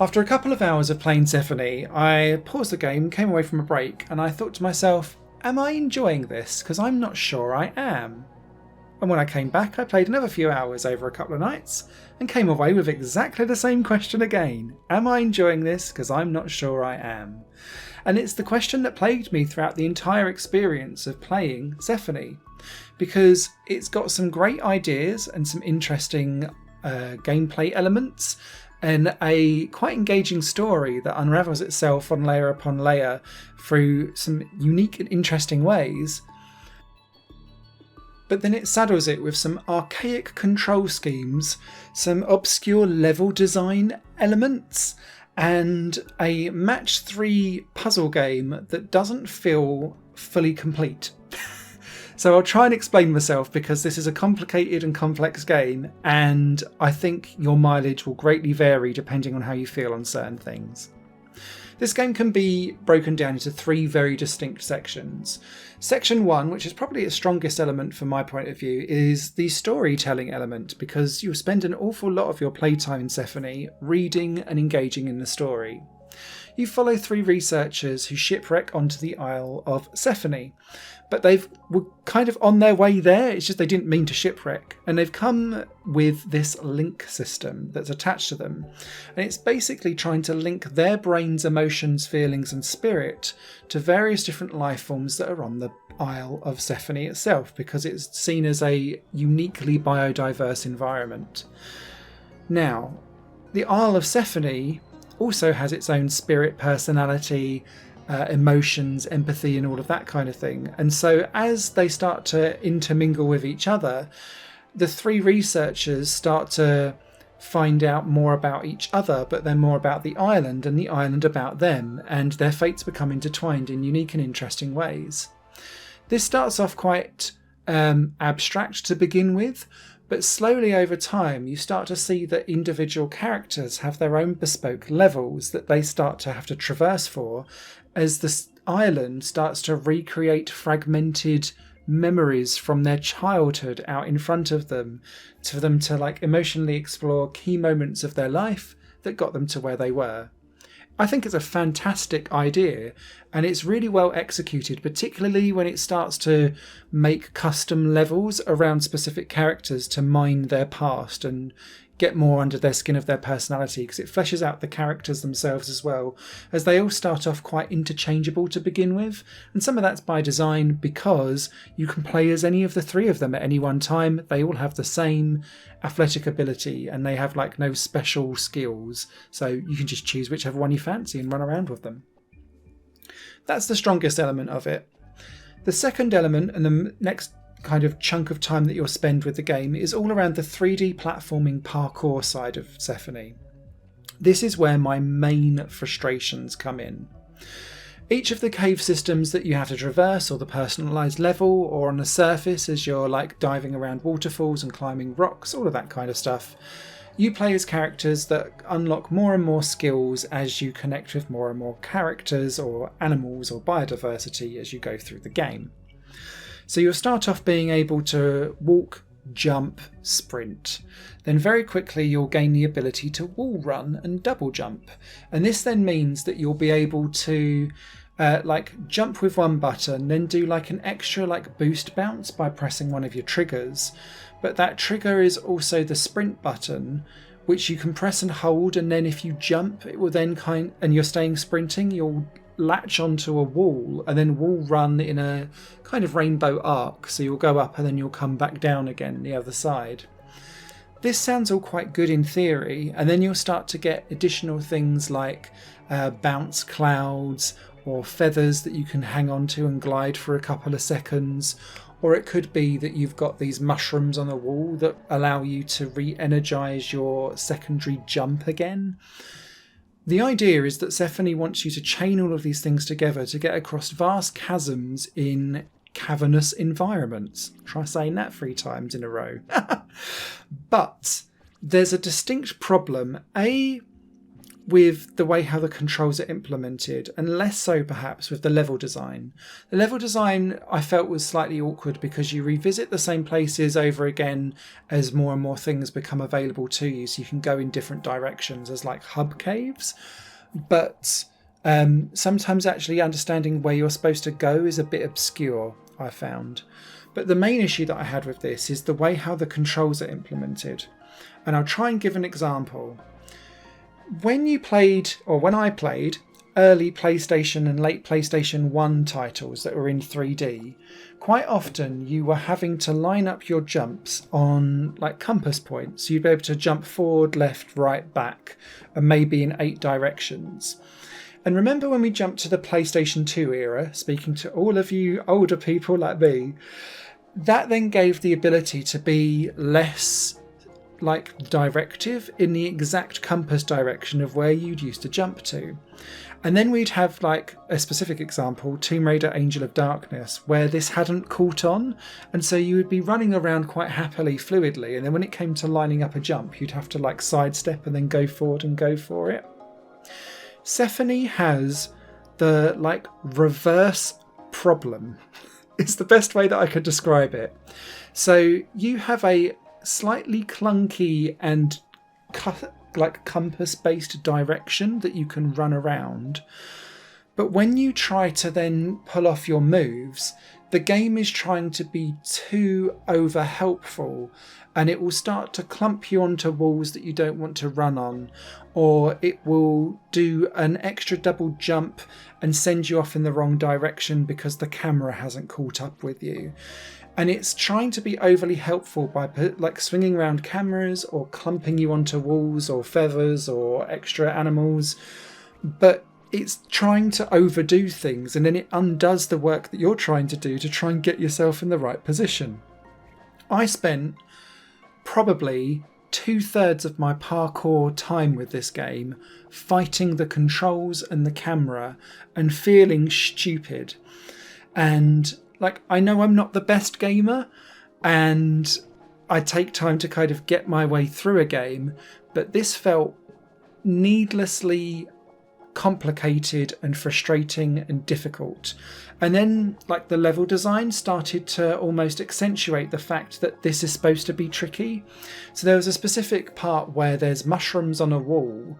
After a couple of hours of playing Sephonie, I paused the game, came away from a break, and I thought to myself, am I enjoying this? Because I'm not sure I am. And when I came back, I played another few hours over a couple of nights and came away with exactly the same question again. Am I enjoying this? Because I'm not sure I am. And it's the question that plagued me throughout the entire experience of playing Sephonie, because it's got some great ideas and some interesting gameplay elements and a quite engaging story that unravels itself on layer upon layer through some unique and interesting ways. But then it saddles it with some archaic control schemes, some obscure level design elements, and a match 3 puzzle game that doesn't feel fully complete. So I'll try and explain myself, because this is a complicated and complex game, and I think your mileage will greatly vary depending on how you feel on certain things. This game can be broken down into 3 very distinct sections. Section 1, which is probably its strongest element from my point of view, is the storytelling element, because you'll spend an awful lot of your playtime in Sephonie reading and engaging in the story. You follow 3 researchers who shipwreck onto the Isle of Sephonie, but they were kind of on their way there. It's just they didn't mean to shipwreck, and they've come with this link system that's attached to them, and it's basically trying to link their brain's emotions, feelings and spirit to various different life forms that are on the Isle of Sephonie itself, because it's seen as a uniquely biodiverse environment. Now, the Isle of Sephonie also has its own spirit, personality, emotions, empathy and all of that kind of thing. And so as they start to intermingle with each other, the 3 researchers start to find out more about each other, but then more about the island and the island about them, and their fates become intertwined in unique and interesting ways. This starts off quite abstract to begin with, but slowly over time you start to see that individual characters have their own bespoke levels that they start to have to traverse for, as the island starts to recreate fragmented memories from their childhood out in front of them, for them to like emotionally explore key moments of their life that got them to where they were. I think it's a fantastic idea, and it's really well executed, particularly when it starts to make custom levels around specific characters to mine their past and get more under their skin of their personality, because it fleshes out the characters themselves as well, as they all start off quite interchangeable to begin with. And some of that's by design, because you can play as any of the 3 of them at any one time. They all have the same athletic ability and they have like no special skills, so you can just choose whichever one you fancy and run around with them. That's the strongest element of it. The second element, and the next kind of chunk of time that you'll spend with the game, is all around the 3D platforming parkour side of Sephonie. This is where my main frustrations come in. Each of the cave systems that you have to traverse, or the personalised level, or on the surface as you're like diving around waterfalls and climbing rocks, all of that kind of stuff, you play as characters that unlock more and more skills as you connect with more and more characters or animals or biodiversity as you go through the game. So you'll start off being able to walk, jump, sprint. Then very quickly you'll gain the ability to wall run and double jump. And this then means that you'll be able to jump with one button, then do like an extra boost bounce by pressing one of your triggers. But that trigger is also the sprint button, which you can press and hold, and then if you jump, it will then and you're staying sprinting, you'll latch onto a wall and then wall run in a kind of rainbow arc, so you'll go up and then you'll come back down again the other side. This sounds all quite good in theory, and then you'll start to get additional things like bounce clouds or feathers that you can hang on to and glide for a couple of seconds, or it could be that you've got these mushrooms on the wall that allow you to re-energize your secondary jump again. The idea is that Sephonie wants you to chain all of these things together to get across vast chasms in cavernous environments. Try saying that 3 times in a row. But there's a distinct problem. with the way how the controls are implemented, and less so perhaps with the level design. The level design I felt was slightly awkward because you revisit the same places over again as more and more things become available to you, so you can go in different directions as like hub caves. But sometimes actually understanding where you're supposed to go is a bit obscure, I found. But the main issue that I had with this is the way how the controls are implemented. And I'll try and give an example. When I played early PlayStation and late PlayStation 1 titles that were in 3D, quite often you were having to line up your jumps on like compass points. You'd be able to jump forward, left, right, back, and maybe in 8 directions. And remember when we jumped to the PlayStation 2 era, speaking to all of you older people like me, that then gave the ability to be less like directive in the exact compass direction of where you'd used to jump to. And then we'd have like a specific example, Tomb Raider Angel of Darkness, where this hadn't caught on, and so you would be running around quite happily, fluidly, and then when it came to lining up a jump, you'd have to like sidestep and then go forward and go for it. Sephonie has the like reverse problem. It's the best way that I could describe it. So you have a slightly clunky and like compass-based direction that you can run around. But when you try to then pull off your moves, the game is trying to be too over helpful, and it will start to clump you onto walls that you don't want to run on, or it will do an extra double jump and send you off in the wrong direction because the camera hasn't caught up with you. And it's trying to be overly helpful by like swinging around cameras or clumping you onto walls or feathers or extra animals. But it's trying to overdo things, and then it undoes the work that you're trying to do to try and get yourself in the right position. I spent probably 2/3 of my parkour time with this game fighting the controls and the camera and feeling stupid. And like, I know I'm not the best gamer and I take time to kind of get my way through a game, but this felt needlessly complicated and frustrating and difficult. And then like the level design started to almost accentuate the fact that this is supposed to be tricky. So there was a specific part where there's mushrooms on a wall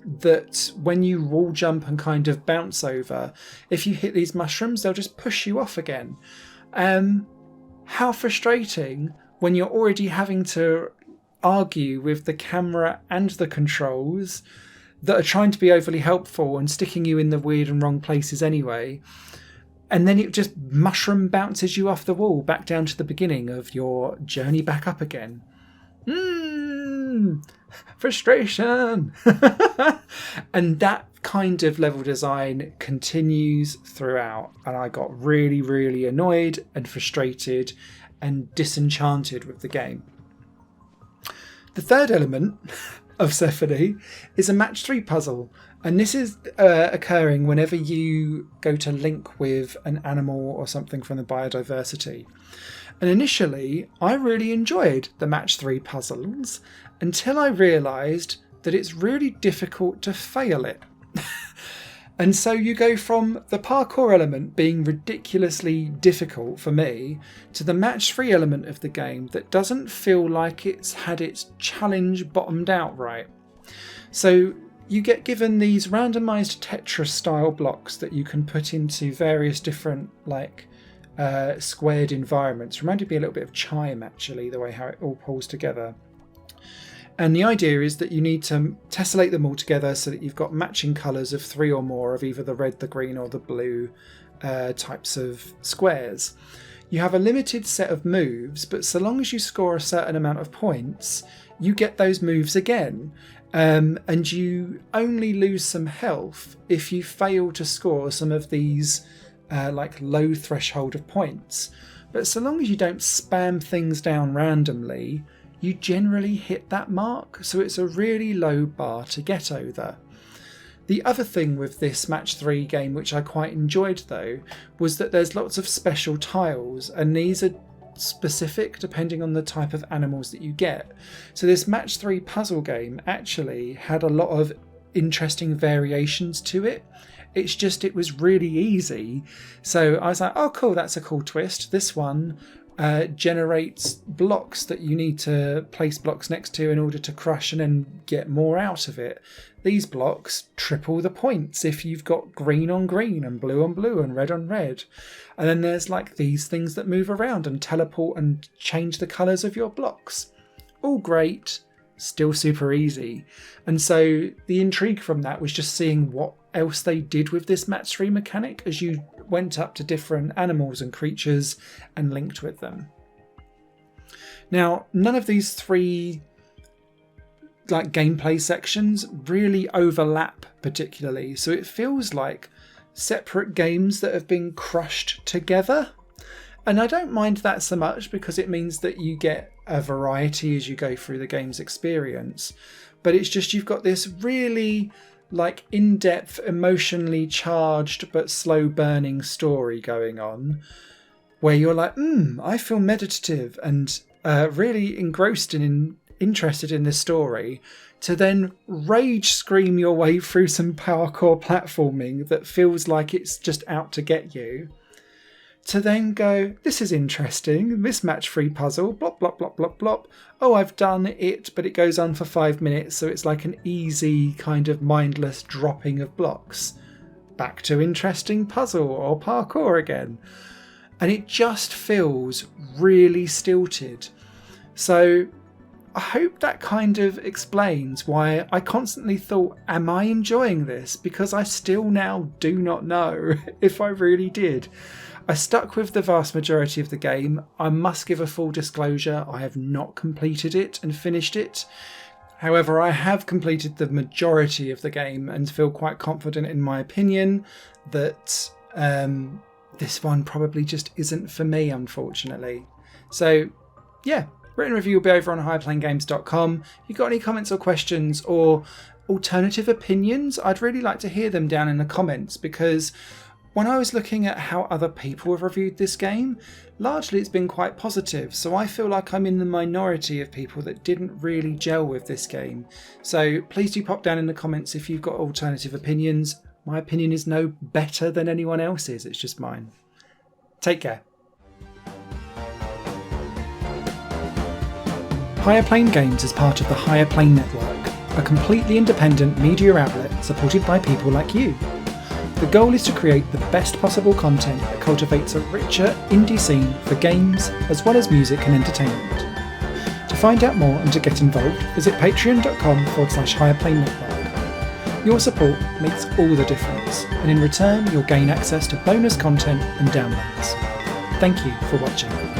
that when you wall jump and kind of bounce over, if you hit these mushrooms, they'll just push you off again. How frustrating when you're already having to argue with the camera and the controls that are trying to be overly helpful and sticking you in the weird and wrong places anyway. And then it just mushroom bounces you off the wall back down to the beginning of your journey back up again. Frustration. And that kind of level design continues throughout, and I got really, really annoyed and frustrated and disenchanted with the game. The third element of Sephonie is a match 3 puzzle, and this is occurring whenever you go to link with an animal or something from the biodiversity. And initially, I really enjoyed the match 3 puzzles until I realised that it's really difficult to fail it. And so you go from the parkour element being ridiculously difficult for me to the match 3 element of the game that doesn't feel like it's had its challenge bottomed out right. So you get given these randomised Tetris style blocks that you can put into various different like squared environments. Reminded me a little bit of Chime actually, the way how it all pulls together. And the idea is that you need to tessellate them all together so that you've got matching colours of 3 or more of either the red, the green or the blue types of squares. You have a limited set of moves, but so long as you score a certain amount of points, you get those moves again. And you only lose some health if you fail to score some of these like low threshold of points. But so long as you don't spam things down randomly, you generally hit that mark, so it's a really low bar to get over. The other thing with this match 3 game, which I quite enjoyed though, was that there's lots of special tiles, and these are specific depending on the type of animals that you get. So this match 3 puzzle game actually had a lot of interesting variations to it. It's just, it was really easy. So I was like, oh cool, that's a cool twist. This one generates blocks that you need to place blocks next to in order to crush and then get more out of it. These blocks triple the points if you've got green on green and blue on blue and red on red. And then there's like these things that move around and teleport and change the colours of your blocks. All great, still super easy. And so the intrigue from that was just seeing what else they did with this match 3 mechanic as you went up to different animals and creatures and linked with them. Now, none of these 3 like gameplay sections really overlap particularly, so it feels like separate games that have been crushed together. And I don't mind that so much because it means that you get a variety as you go through the game's experience. But it's just, you've got this really like in-depth, emotionally charged but slow burning story going on where you're like, I feel meditative and really engrossed and interested in this story, to then rage scream your way through some parkour platforming that feels like it's just out to get you, to then go, this is interesting, this match 3 puzzle, blop, blop, blop, blop, blop. Oh, I've done it, but it goes on for 5 minutes, so it's like an easy kind of mindless dropping of blocks. Back to interesting puzzle or parkour again. And it just feels really stilted. So I hope that kind of explains why I constantly thought, am I enjoying this? Because I still now do not know if I really did. I stuck with the vast majority of the game. I must give a full disclosure, I have not completed it and finished it. However, I have completed the majority of the game and feel quite confident in my opinion that this one probably just isn't for me, unfortunately. So yeah, written review will be over on higherplayinggames.com. If you've got any comments or questions or alternative opinions, I'd really like to hear them down in the comments, because when I was looking at how other people have reviewed this game, largely it's been quite positive, so I feel like I'm in the minority of people that didn't really gel with this game. So please do pop down in the comments if you've got alternative opinions. My opinion is no better than anyone else's, it's just mine. Take care. Higher Plane Games is part of the Higher Plane Network, a completely independent media outlet supported by people like you. The goal is to create the best possible content that cultivates a richer indie scene for games as well as music and entertainment. To find out more and to get involved, visit patreon.com/higherplane-network. Your support makes all the difference, and in return you'll gain access to bonus content and downloads. Thank you for watching.